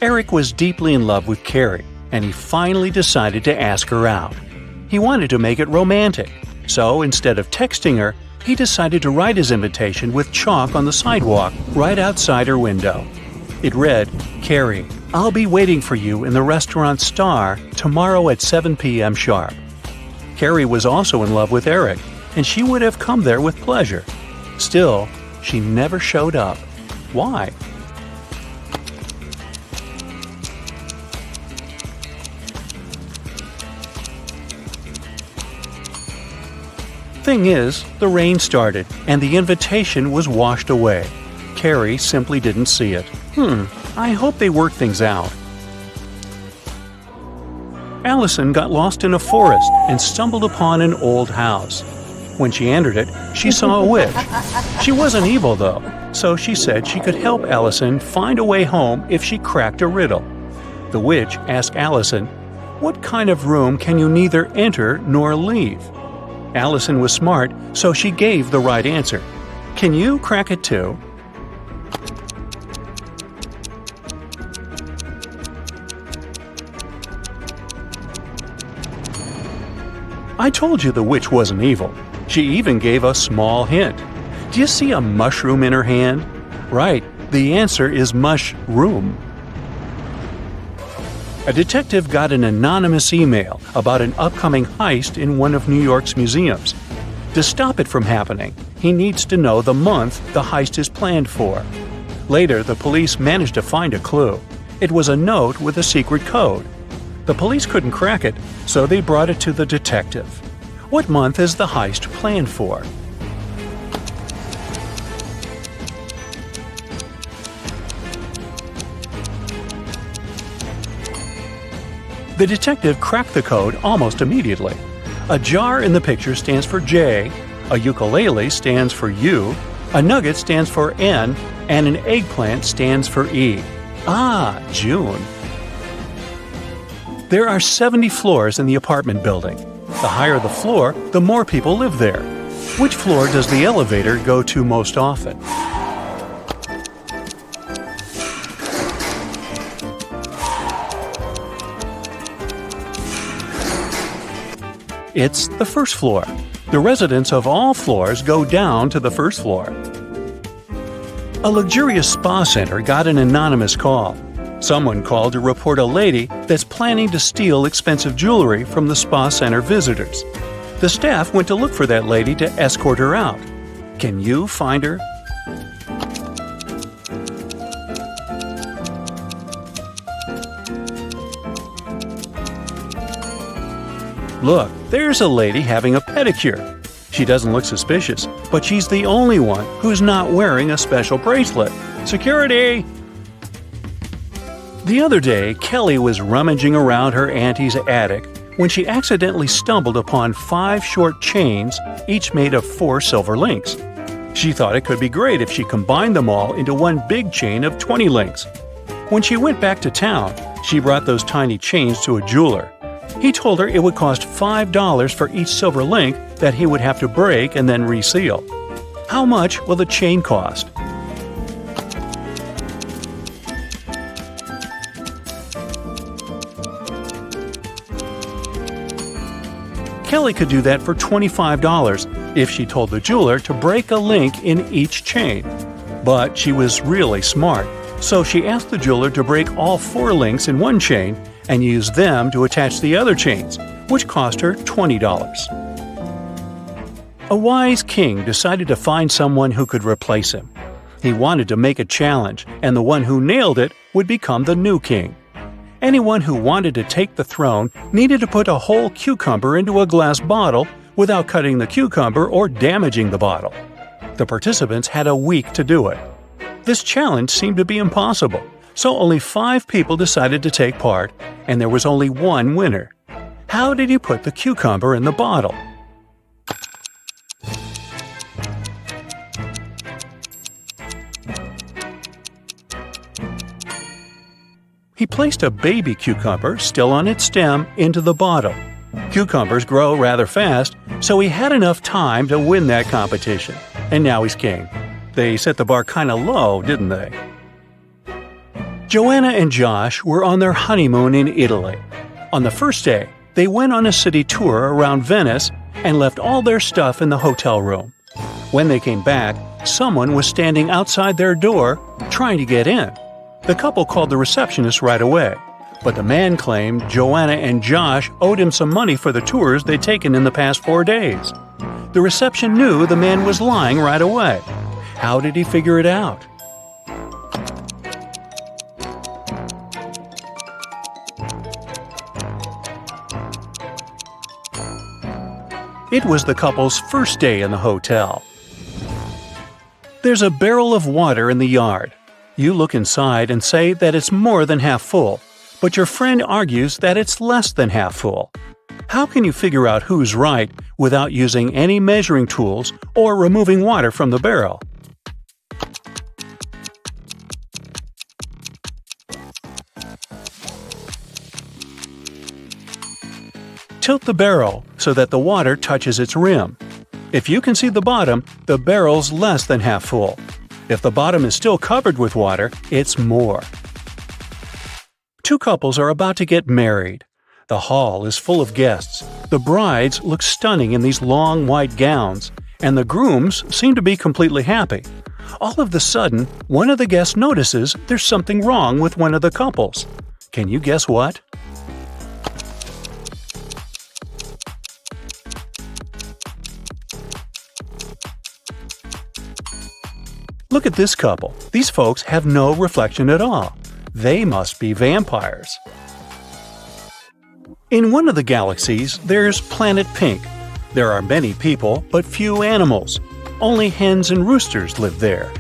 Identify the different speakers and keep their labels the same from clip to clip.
Speaker 1: Eric was deeply in love with Carrie, and he finally decided to ask her out. He wanted to make it romantic, so instead of texting her, he decided to write his invitation with chalk on the sidewalk right outside her window. It read, "Carrie, I'll be waiting for you in the restaurant Star tomorrow at 7 p.m. sharp." Carrie was also in love with Eric, and she would have come there with pleasure. Still, she never showed up. Why? Thing is, the rain started, and the invitation was washed away. Carrie simply didn't see it. I hope they work things out. Allison got lost in a forest and stumbled upon an old house. When she entered it, she saw a witch. She wasn't evil, though, so she said she could help Allison find a way home if she cracked a riddle. The witch asked Allison, "What kind of room can you neither enter nor leave?" Allison was smart, so she gave the right answer. "Can you crack it too?" I told you the witch wasn't evil. She even gave a small hint. Do you see a mushroom in her hand? Right, the answer is mushroom. A detective got an anonymous email about an upcoming heist in one of New York's museums. To stop it from happening, he needs to know the month the heist is planned for. Later, the police managed to find a clue. It was a note with a secret code. The police couldn't crack it, so they brought it to the detective. What month is the heist planned for? The detective cracked the code almost immediately. A jar in the picture stands for J, a ukulele stands for U, a nugget stands for N, and an eggplant stands for E. Ah, June. There are 70 floors in the apartment building. The higher the floor, the more people live there. Which floor does the elevator go to most often? It's the first floor. The residents of all floors go down to the first floor. A luxurious spa center got an anonymous call. Someone called to report a lady that's planning to steal expensive jewelry from the spa center visitors. The staff went to look for that lady to escort her out. Can you find her? Look, there's a lady having a pedicure. She doesn't look suspicious, but she's the only one who's not wearing a special bracelet. Security! The other day, Kelly was rummaging around her auntie's attic when she accidentally stumbled upon 5 short chains, each made of 4 silver links. She thought it could be great if she combined them all into one big chain of 20 links. When she went back to town, she brought those tiny chains to a jeweler. He told her it would cost $5 for each silver link that he would have to break and then reseal. How much will the chain cost? Kelly could do that for $25 if she told the jeweler to break a link in each chain. But she was really smart, so she asked the jeweler to break all 4 links in one chain and use them to attach the other chains, which cost her $20. A wise king decided to find someone who could replace him. He wanted to make a challenge, and the one who nailed it would become the new king. Anyone who wanted to take the throne needed to put a whole cucumber into a glass bottle without cutting the cucumber or damaging the bottle. The participants had a week to do it. This challenge seemed to be impossible, so only 5 people decided to take part, and there was only one winner. How did he put the cucumber in the bottle? He placed a baby cucumber, still on its stem, into the bottle. Cucumbers grow rather fast, so he had enough time to win that competition. And now he's king. They set the bar kinda low, didn't they? Joanna and Josh were on their honeymoon in Italy. On the first day, they went on a city tour around Venice and left all their stuff in the hotel room. When they came back, someone was standing outside their door trying to get in. The couple called the receptionist right away, but the man claimed Joanna and Josh owed him some money for the tours they'd taken in the past 4 days. The reception knew the man was lying right away. How did he figure it out? It was the couple's first day in the hotel. There's a barrel of water in the yard. You look inside and say that it's more than half full, but your friend argues that it's less than half full. How can you figure out who's right without using any measuring tools or removing water from the barrel? Tilt the barrel so that the water touches its rim. If you can see the bottom, the barrel's less than half full. If the bottom is still covered with water, it's more. Two couples are about to get married. The hall is full of guests. The brides look stunning in these long white gowns, and the grooms seem to be completely happy. All of a sudden, one of the guests notices there's something wrong with one of the couples. Can you guess what? Look at this couple. These folks have no reflection at all. They must be vampires. In one of the galaxies, there's Planet Pink. There are many people, but few animals. Only hens and roosters live there.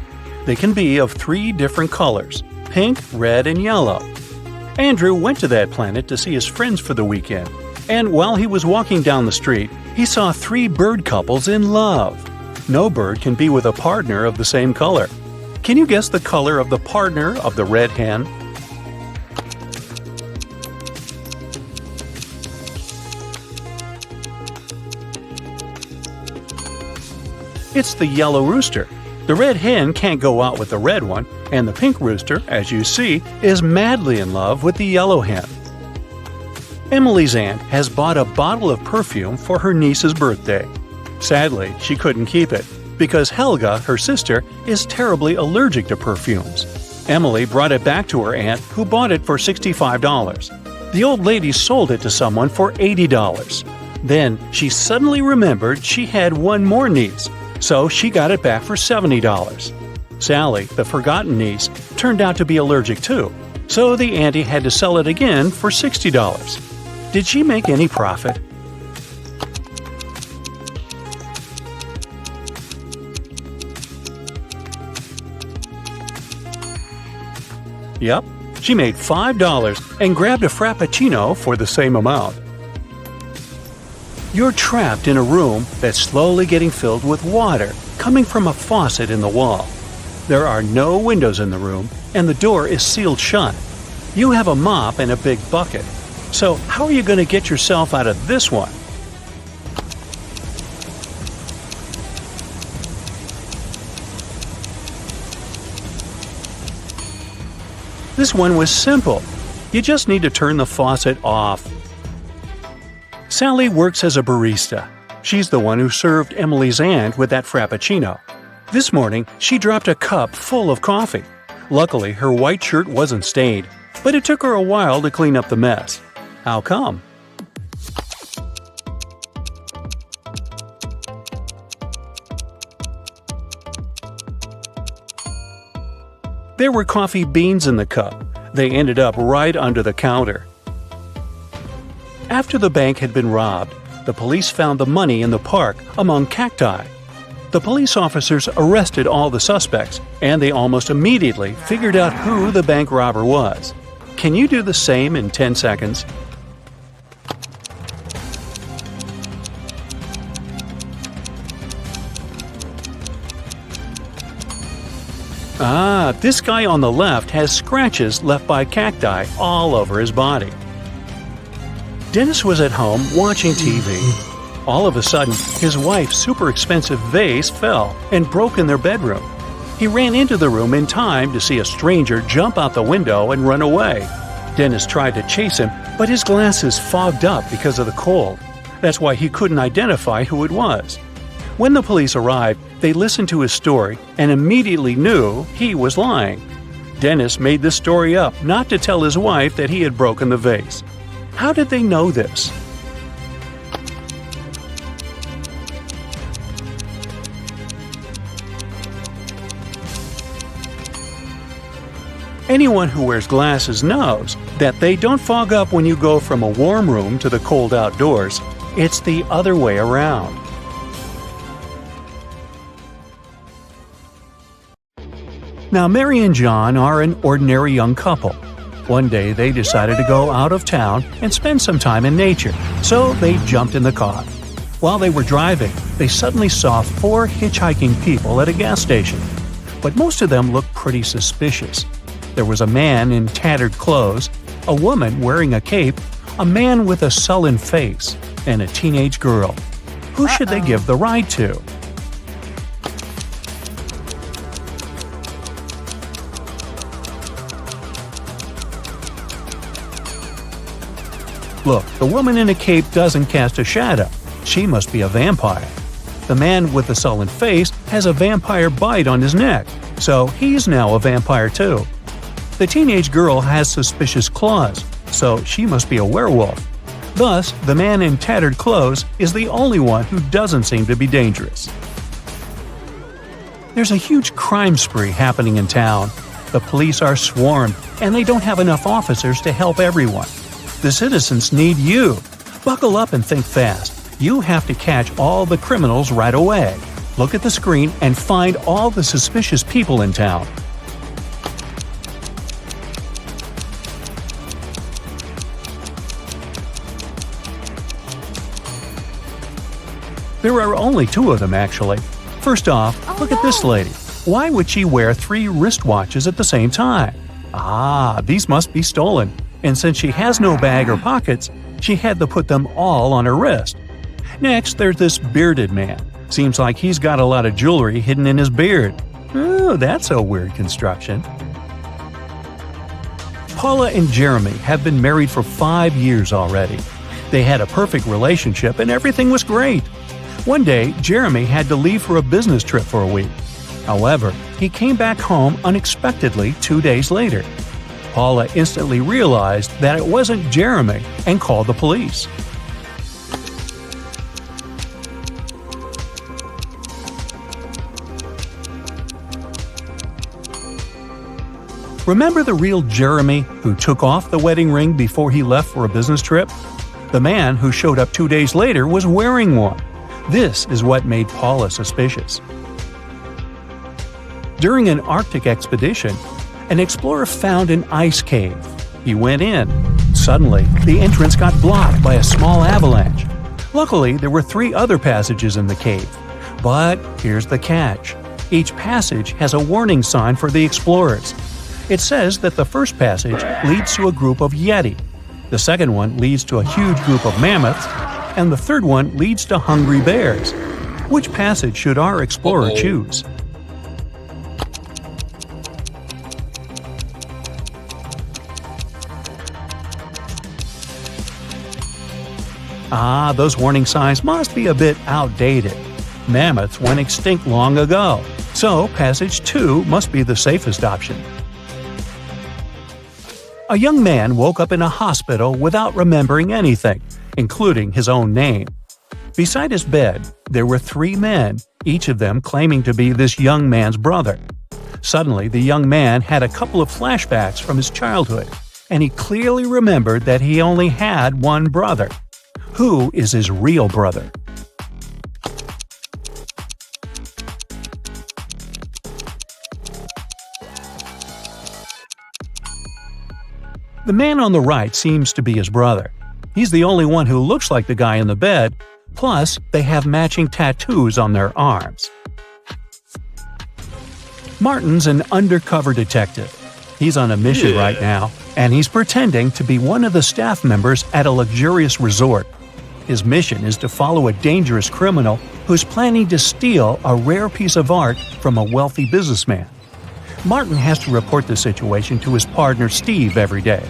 Speaker 1: They can be of 3 different colors: pink, red, and yellow. Andrew went to that planet to see his friends for the weekend, and while he was walking down the street, he saw 3 bird couples in love. No bird can be with a partner of the same color. Can you guess the color of the partner of the red hen? It's the yellow rooster. The red hen can't go out with the red one, and the pink rooster, as you see, is madly in love with the yellow hen. Emily's aunt has bought a bottle of perfume for her niece's birthday. Sadly, she couldn't keep it, because Helga, her sister, is terribly allergic to perfumes. Emily brought it back to her aunt, who bought it for $65. The old lady sold it to someone for $80. Then she suddenly remembered she had one more niece, so she got it back for $70. Sally, the forgotten niece, turned out to be allergic too, so the auntie had to sell it again for $60. Did she make any profit? Yep, she made $5 and grabbed a Frappuccino for the same amount. You're trapped in a room that's slowly getting filled with water coming from a faucet in the wall. There are no windows in the room, and the door is sealed shut. You have a mop and a big bucket. So how are you going to get yourself out of this one? This one was simple. You just need to turn the faucet off. Sally works as a barista. She's the one who served Emily's aunt with that Frappuccino. This morning, she dropped a cup full of coffee. Luckily, her white shirt wasn't stained, but it took her a while to clean up the mess. How come? There were coffee beans in the cup. They ended up right under the counter. After the bank had been robbed, the police found the money in the park among cacti. The police officers arrested all the suspects, and they almost immediately figured out who the bank robber was. Can you do the same in 10 seconds? This guy on the left has scratches left by cacti all over his body. Dennis was at home watching TV. All of a sudden, his wife's super expensive vase fell and broke in their bedroom. He ran into the room in time to see a stranger jump out the window and run away. Dennis tried to chase him, but his glasses fogged up because of the cold. That's why he couldn't identify who it was. When the police arrived, they listened to his story and immediately knew he was lying. Dennis made this story up not to tell his wife that he had broken the vase. How did they know this? Anyone who wears glasses knows that they don't fog up when you go from a warm room to the cold outdoors. It's the other way around. Now, Mary and John are an ordinary young couple. One day they decided to go out of town and spend some time in nature, so they jumped in the car. While they were driving, they suddenly saw 4 hitchhiking people at a gas station. But most of them looked pretty suspicious. There was a man in tattered clothes, a woman wearing a cape, a man with a sullen face, and a teenage girl. Who should they give the ride to? Look, the woman in a cape doesn't cast a shadow. She must be a vampire. The man with the sullen face has a vampire bite on his neck, so he's now a vampire too. The teenage girl has suspicious claws, so she must be a werewolf. Thus, the man in tattered clothes is the only one who doesn't seem to be dangerous. There's a huge crime spree happening in town. The police are swarmed, and they don't have enough officers to help everyone. The citizens need you. Buckle up and think fast. You have to catch all the criminals right away. Look at the screen and find all the suspicious people in town. There are only 2 of them, actually. First off, look at this lady. Why would she wear 3 wristwatches at the same time? These must be stolen. And since she has no bag or pockets, she had to put them all on her wrist. Next, there's this bearded man. Seems like he's got a lot of jewelry hidden in his beard. Oh, that's a weird construction. Paula and Jeremy have been married for 5 years already. They had a perfect relationship and everything was great. One day, Jeremy had to leave for a business trip for a week. However, he came back home unexpectedly 2 days later. Paula instantly realized that it wasn't Jeremy and called the police. Remember the real Jeremy who took off the wedding ring before he left for a business trip? The man who showed up 2 days later was wearing one. This is what made Paula suspicious. During an Arctic expedition, an explorer found an ice cave. He went in. Suddenly, the entrance got blocked by a small avalanche. Luckily, there were 3 other passages in the cave. But here's the catch. Each passage has a warning sign for the explorers. It says that the first passage leads to a group of Yeti, the second one leads to a huge group of mammoths, and the third one leads to hungry bears. Which passage should our explorer choose? Those warning signs must be a bit outdated. Mammoths went extinct long ago, so passage 2 must be the safest option. A young man woke up in a hospital without remembering anything, including his own name. Beside his bed, there were 3 men, each of them claiming to be this young man's brother. Suddenly, the young man had a couple of flashbacks from his childhood, and he clearly remembered that he only had one brother. Who is his real brother? The man on the right seems to be his brother. He's the only one who looks like the guy in the bed, plus they have matching tattoos on their arms. Martin's an undercover detective. He's on a mission right now, and he's pretending to be one of the staff members at a luxurious resort. His mission is to follow a dangerous criminal who's planning to steal a rare piece of art from a wealthy businessman. Martin has to report the situation to his partner Steve every day.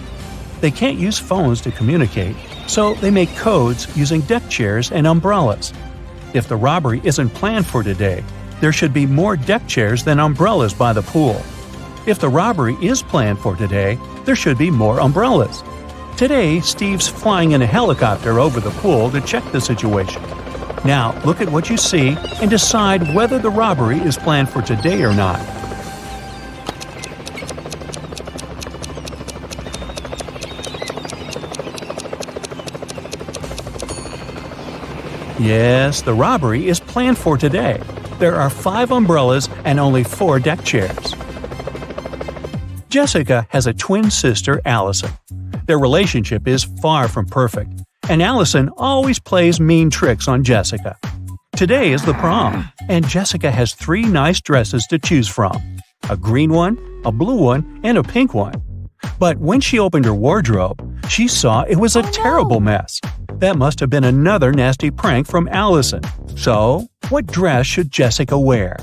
Speaker 1: They can't use phones to communicate, so they make codes using deck chairs and umbrellas. If the robbery isn't planned for today, there should be more deck chairs than umbrellas by the pool. If the robbery is planned for today, there should be more umbrellas. Today, Steve's flying in a helicopter over the pool to check the situation. Now, look at what you see and decide whether the robbery is planned for today or not. Yes, the robbery is planned for today. There are 5 umbrellas and only 4 deck chairs. Jessica has a twin sister, Allison. Their relationship is far from perfect, and Allison always plays mean tricks on Jessica. Today is the prom, and Jessica has 3 nice dresses to choose from: a green one, a blue one, and a pink one. But when she opened her wardrobe, she saw it was a terrible mess. That must have been another nasty prank from Allison. So, what dress should Jessica wear?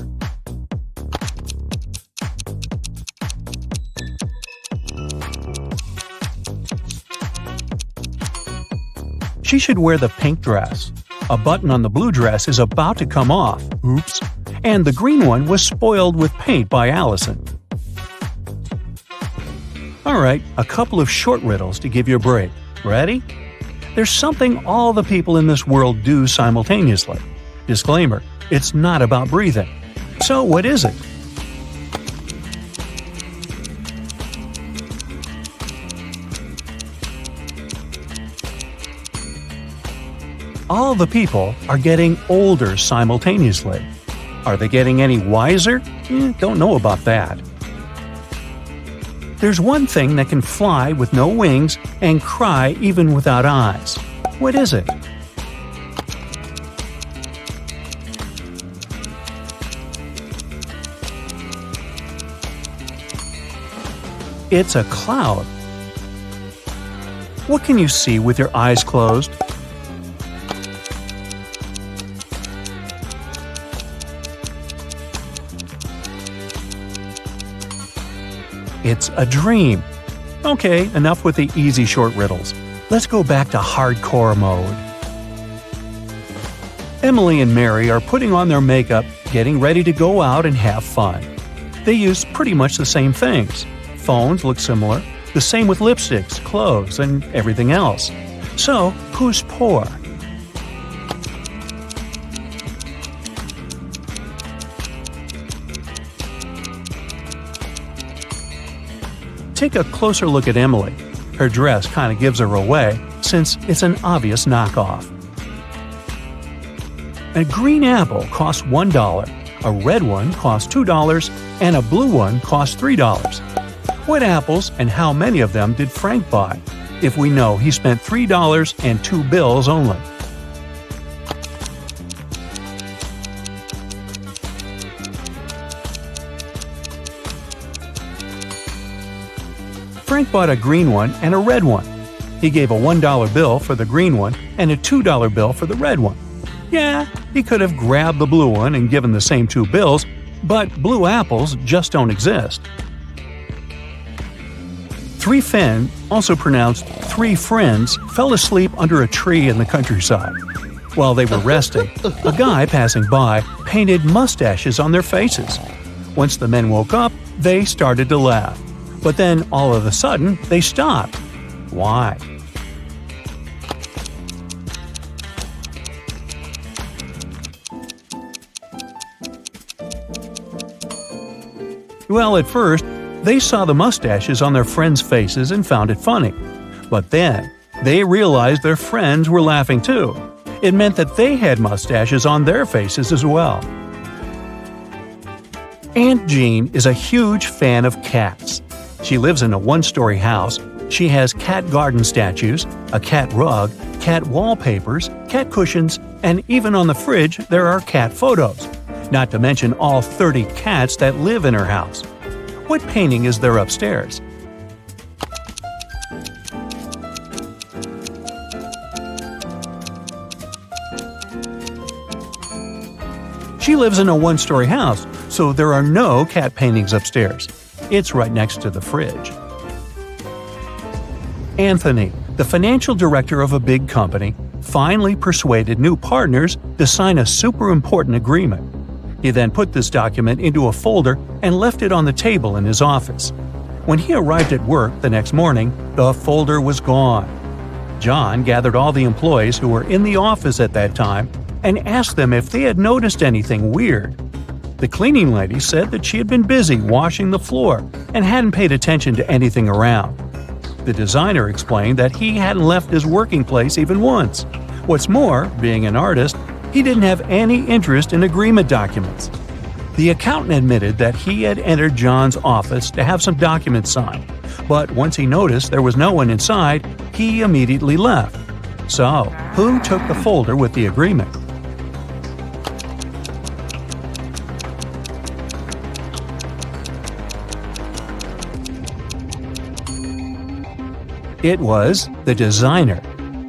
Speaker 1: She should wear the pink dress. A button on the blue dress is about to come off. Oops. And the green one was spoiled with paint by Allison. Alright, a couple of short riddles to give you a break. Ready? There's something all the people in this world do simultaneously. Disclaimer, it's not about breathing. So what is it? All the people are getting older simultaneously. Are they getting any wiser? Don't know about that. There's one thing that can fly with no wings and cry even without eyes. What is it? It's a cloud. What can you see with your eyes closed? It's a dream. Okay, enough with the easy short riddles. Let's go back to hardcore mode. Emily and Mary are putting on their makeup, getting ready to go out and have fun. They use pretty much the same things. Phones look similar, the same with lipsticks, clothes, and everything else. So, who's poor? Take a closer look at Emily. Her dress kind of gives her away, since it's an obvious knockoff. A green apple costs $1, a red one costs $2, and a blue one costs $3. What apples and how many of them did Frank buy, if we know he spent $3 and 2 bills only? Frank bought a green one and a red one. He gave a $1 bill for the green one and a $2 bill for the red one. Yeah, he could have grabbed the blue one and given the same 2 bills, but blue apples just don't exist. 3 Fen, also pronounced 3 friends, fell asleep under a tree in the countryside. While they were resting, a guy passing by painted mustaches on their faces. Once the men woke up, they started to laugh. But then, all of a sudden, they stopped. Why? Well, at first, they saw the mustaches on their friends' faces and found it funny. But then, they realized their friends were laughing too. It meant that they had mustaches on their faces as well. Aunt Jean is a huge fan of cats. She lives in a 1-story house. She has cat garden statues, a cat rug, cat wallpapers, cat cushions, and even on the fridge there are cat photos. Not to mention all 30 cats that live in her house. What painting is there upstairs? She lives in a one-story house, so there are no cat paintings upstairs. It's right next to the fridge. Anthony, the financial director of a big company, finally persuaded new partners to sign a super important agreement. He then put this document into a folder and left it on the table in his office. When he arrived at work the next morning, the folder was gone. John gathered all the employees who were in the office at that time and asked them if they had noticed anything weird. The cleaning lady said that she had been busy washing the floor and hadn't paid attention to anything around. The designer explained that he hadn't left his working place even once. What's more, being an artist, he didn't have any interest in agreement documents. The accountant admitted that he had entered John's office to have some documents signed, but once he noticed there was no one inside, he immediately left. So, who took the folder with the agreement? It was the designer.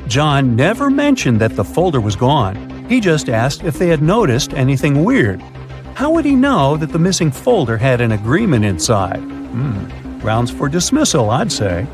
Speaker 1: John never mentioned that the folder was gone. He just asked if they had noticed anything weird. How would he know that the missing folder had an agreement inside? Grounds for dismissal, I'd say.